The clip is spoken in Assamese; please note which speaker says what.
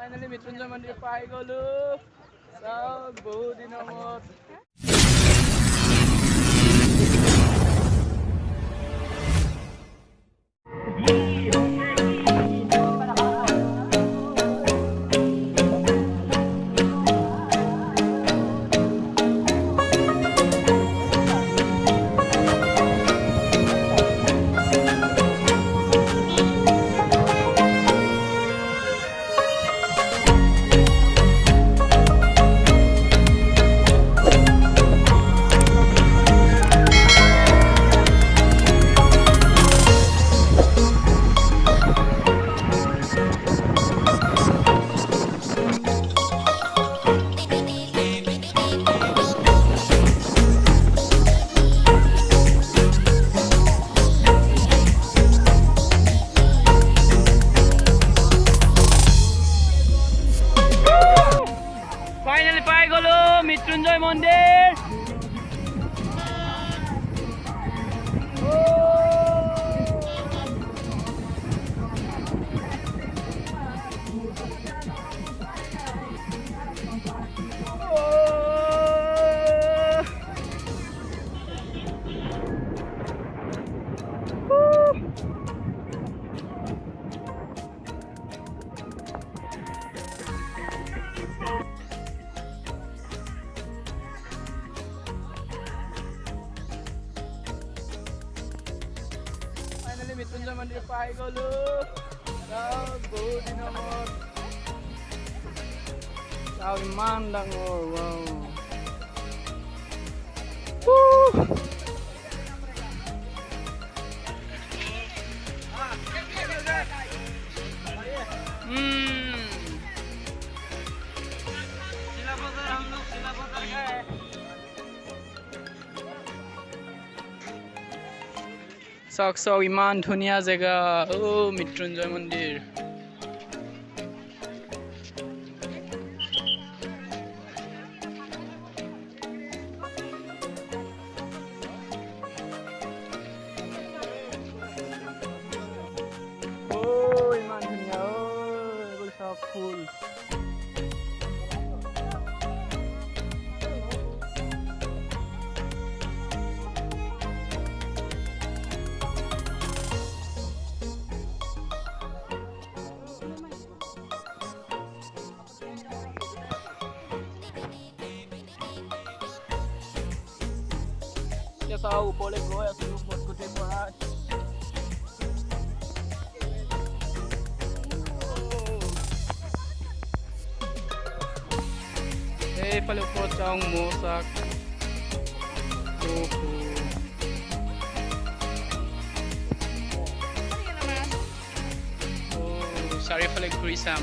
Speaker 1: Finally, Mrityunjay Mandir পাই গলো সব বহু দিনৰ মূৰত Finally পাই গলো মৃত্যুঞ্জয় মন্দিৰ Finally, Mrityunjay Mandir পাই গলো সব বহু দিনৰ মূৰত চাও ইমান ডাঙৰ চাওক চাওক ইমান ধুনীয়া জেগা মৃত্যুঞ্জয় মন্দিৰ ইমান ধুনীয়া এইবোৰ চব ফুল tahu boleh gue ya suruh buat gede banget paling pocong mosak sari paling kurisam